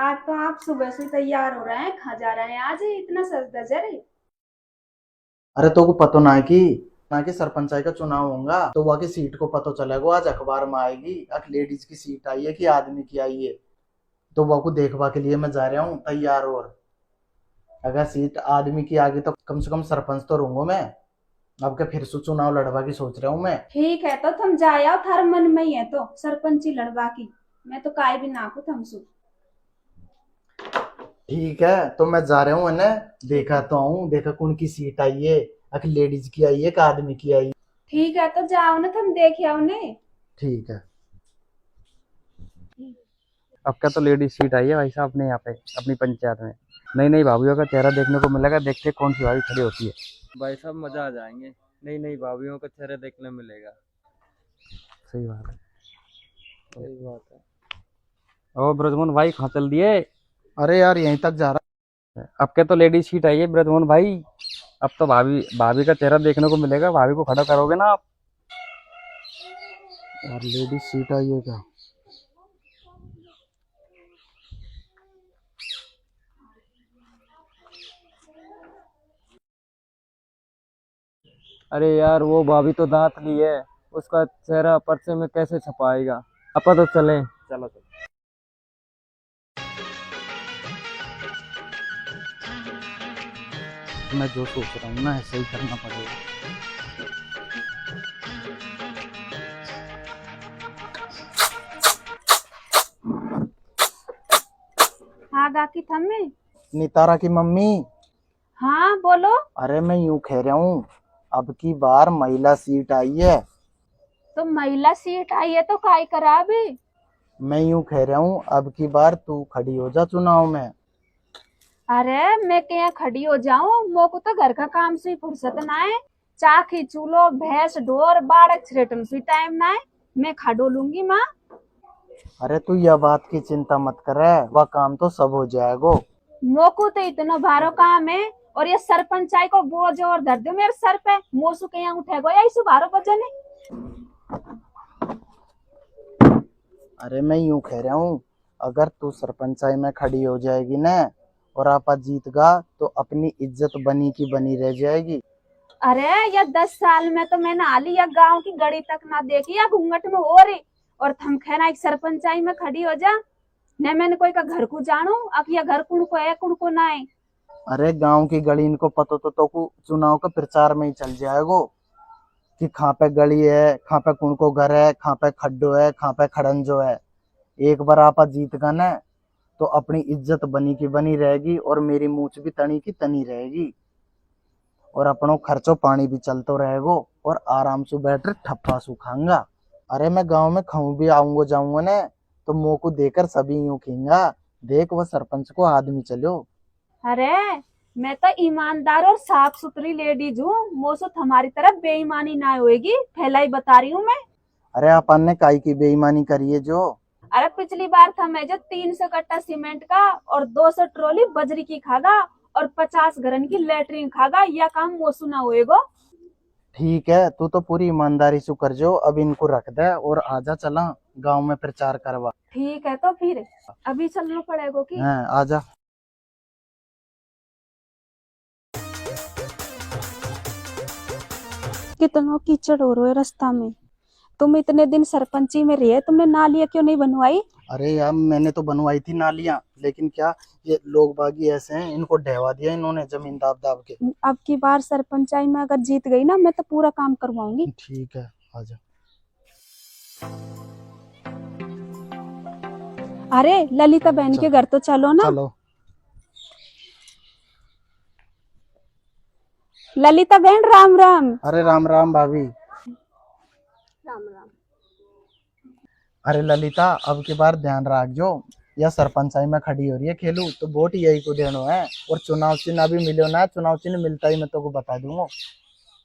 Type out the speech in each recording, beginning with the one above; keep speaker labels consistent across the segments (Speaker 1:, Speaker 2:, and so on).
Speaker 1: आज तो आप सुबह से तैयार हो रहे हैं, कहाँ जा रहे हैं आज इतना सज धजे?
Speaker 2: अरे तो को पतो ना कि सरपंचाई का चुनाव होगा तो वहाँ की सीट को पतो चलेगा। आज अखबार में आएगी एक लेडीज की सीट आई है कि आदमी की आई है। तो वह को देखवा के लिए मैं जा रहा हूँ तैयार। और अगर सीट आदमी की आ गई तो कम से कम सरपंच तो रहूंगा मैं। अब के फिर से चुनाव लड़वा की सोच रहा हूँ मैं।
Speaker 1: ठीक है तो तुम जाया थार मन में ही है तो सरपंची लड़वा की। मैं तो काय भी नाकू थमसू।
Speaker 2: ठीक है तो मैं जा रहा हूँ इन्हें देखा तो आऊँ, देखा कौन की सीट आई है, एक लेडीज की आई है एक आदमी की आई।
Speaker 1: ठीक है तो जाओ ना, तुम देख आओ ने।
Speaker 2: ठीक है।
Speaker 3: अब क्या तो लेडीज सीट आई है भाई साहब अपने यहाँ पे अपनी पंचायत में। नई नई भाभीियों का चेहरा देखने को मिलेगा। देखते हैं कौन सी भाभी खड़ी होती है। भाई साहब मजा आ जाएंगे। नई नई भाभीियों का चेहरा देखने मिलेगा। सही बात है। सही बात है। ओ ब्रजमोहन भाई कहाँ चल दिए?
Speaker 2: अरे यार यहीं तक जा रहा।
Speaker 3: अब क्या तो लेडीज सीट आई है ब्रजमोहन भाई। अब तो भाभी भाभी का चेहरा देखने को मिलेगा। भाभी को खड़ा करोगे ना आप?
Speaker 2: यार लेडीज सीट आई है क्या?
Speaker 3: अरे यार वो भाभी तो दांत ली है। उसका चेहरा पर्चे में कैसे छपाएगा? अपा तो चलें। चलो चलो।
Speaker 2: मैं जो सोच रहा हूँ ना ऐसा ही करना पड़ेगा।
Speaker 1: हाँ गाकी थम्मे।
Speaker 2: नितारा की मम्मी।
Speaker 1: हाँ बोलो।
Speaker 2: अरे मैं यूं कह रहा हूँ, अब की बार महिला सीट आई है।
Speaker 1: तो महिला सीट आई है तो काय करा अभी?
Speaker 2: मैं यूं कह रहा हूँ अब की बार तू खड़ी हो जा चुनाव में।
Speaker 1: अरे मैं क्या खड़ी हो जाऊं, मोको तो घर का काम से ही फुर्सत ना है। चाखी चूलो भैंस ढोर बाड़क छेटन से टाइम ना है। मैं खड़ो लूंगी माँ।
Speaker 2: अरे तू यह बात की चिंता मत कर, वह काम तो सब हो जाएगा।
Speaker 1: मोको तो इतना भारो काम है। और ये सरपंचाई को बोझ और धर दो मेरे सर पे, मोसू के यहाँ उठेगो या इस भारो वजन है।
Speaker 2: अरे मैं यूं कह रहा हूँ, अगर तू सरपंचाई में खड़ी हो जाएगी ना और आपा जीत गा तो अपनी इज्जत बनी की बनी रह जाएगी।
Speaker 1: अरे या 10 साल में तो मैंने हाली या गांव की गड़ी तक ना देखी या घूंघट में हो रही। और थम खेना एक सरपंचाई में खड़ी हो जा। न मैंने कोई का घर को जानू अब, या घर कुण को है कुण को ना है।
Speaker 2: अरे गांव की गली इनको पता तो को चुनाव का प्रचार में ही चल जाएगा कि कहाँ पे गली है, कहाँ पे कौन को घर है, कहाँ पे खड्डो है, कहाँ पे खड़ंजो है। एक बार आप जीत गए ना तो अपनी इज्जत बनी की बनी रहेगी और मेरी मूछ भी तनी की तनी रहेगी। और अपनों खर्चो पानी भी चलतो रहेगो और आराम से बैठ ठप्पा सुखाऊंगा। अरे मैं गांव में खाऊं भी आऊंगा जाऊंगा ना तो मुंह को देकर सभी यूं खींगा, देख वह सरपंच को आदमी चलो।
Speaker 1: अरे मैं तो ईमानदार और साफ सुथरी लेडीज हूँ, मोसो हमारी तरफ बेईमानी ना होएगी, फैलाई बता रही हूँ मैं।
Speaker 2: अरे अपन ने काई की बेईमानी करी है जो?
Speaker 1: अरे पिछली बार था मैं जो 300 कट्टा सीमेंट का और 200 ट्रॉली बजरी की खागा और 50 घरन की लेटरिन खागा, यह काम मोसू ना होएगो।
Speaker 2: ठीक है तू तो पूरी ईमानदारी से कर जो, अब इनको रख दे और आजा चला गांव में प्रचार करवा।
Speaker 1: ठीक है तो फिर अभी चलना पड़ेगा कि?
Speaker 2: हैं आजा।
Speaker 1: कितना कीचड़ हो रहा है रास्ता में। तुम इतने दिन सरपंची में रहे, तुमने नालियाँ क्यों नहीं बनवाई?
Speaker 2: अरे यार मैंने तो बनवाई थी नालियां, लेकिन क्या ये लोग बागी ऐसे हैं, इनको ढहवा दिया इन्होंने जमीन दाब दाब के।
Speaker 1: अब की बार सरपंचाई में अगर जीत गई ना, मैं तो पूरा काम करवाऊंगी।
Speaker 2: ठीक है आजा।
Speaker 1: अरे ललिता बहन के घर तो चलो ना।
Speaker 2: चलो।
Speaker 1: ललिता बहन राम राम।
Speaker 2: अरे राम राम भाभी।
Speaker 1: राम राम।
Speaker 2: अरे ललिता अब की बार ध्यान रख जो, यह सरपंचाई में खड़ी हो रही है खेलू तो वोट यही को देनो है। और चुनाव चिन्ह अभी मिलो ना, चुनाव चिन्ह मिलता ही मैं तो को बता दूंगा।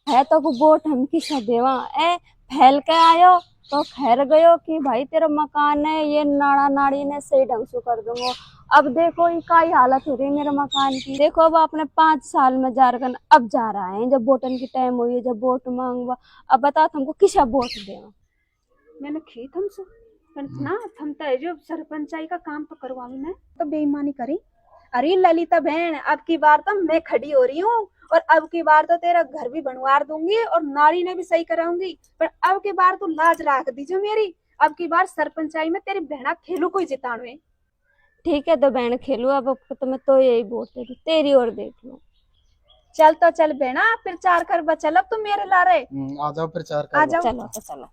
Speaker 1: है तो को वोट हम किसा देवा ए? फैल के आयो तो खैर गयो कि भाई तेरा मकान है, ये नाड़ा नाड़ी ने सही ढंग से कर दूंगा। अब देखो ये काय हालत हो रही है मेरे मकान की। देखो अब आपने 5 साल में जारगन अब जा रहा है, जब वोटन की टाइम हुई है, जब वोट मांगवा। अब बताओ तुमको किसा वोट देवा? मैंने खी तुमसे
Speaker 4: पर ना थम तो जो सरपंचाई का काम तो करवाऊं मैं तो बेईमानी करी। अरे ललिता बहन, अब की बार तो मैं खड़ी हो रही हूँ और अब की बार तो तेरा घर भी बनवार दूंगी और नारी ने भी सही कराऊंगी। पर अब की बार तू लाज रख दीजिए मेरी। अब की बार सरपंचाई में तेरी बहना खेलू कोई जिताणु है।
Speaker 1: ठीक है तो बहन खेलू, अब तो मैं तो यही वोट दे दूं, तेरी ओर देख लो।
Speaker 4: चल तो चल बहना, प्रचार कर बचल अब तू मेरे लारे।
Speaker 2: आ जाओ प्रचार
Speaker 4: आ
Speaker 2: कर
Speaker 4: जाओ।
Speaker 1: चलो तो चलो।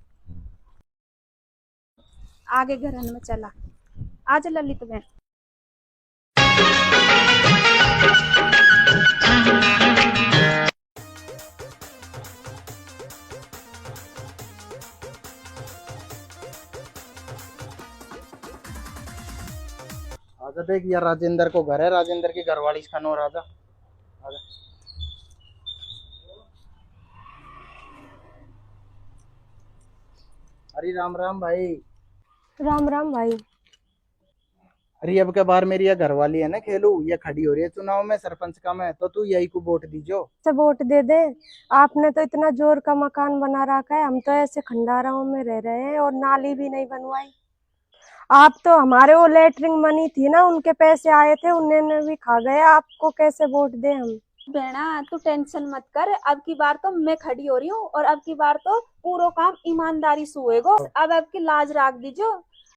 Speaker 4: आगे घर में चला। आज ललित बहन।
Speaker 2: आजा देख यार, राजेंद्र को घर है, राजेंद्र की घरवाली इसका नो राजा। आजा। अरे राम राम भाई।
Speaker 1: राम राम भाई।
Speaker 2: अरे अब के बार मेरी ये घरवाली है ना खेलू, ये खड़ी हो रही है चुनाव में सरपंच का, में तो तू यही को वोट दीजो।
Speaker 5: से वोट दे दे। आपने तो इतना जोर का मकान बना रखा है, हम तो ऐसे खंडाराओं में रह रहे हैं और नाली भी नहीं बनवाई। आप तो हमारे वो लेटरिंग बनी थी ना, उनके पैसे आए थे, उन्होंने भी खा गए, आपको कैसे वोट दे हम।
Speaker 4: बहना तू टेंशन मत कर, अब की बार तो मैं खड़ी हो रही हूँ और अब की बार तो पूरा काम ईमानदारी से होएगो। अब की लाज राख दीजो।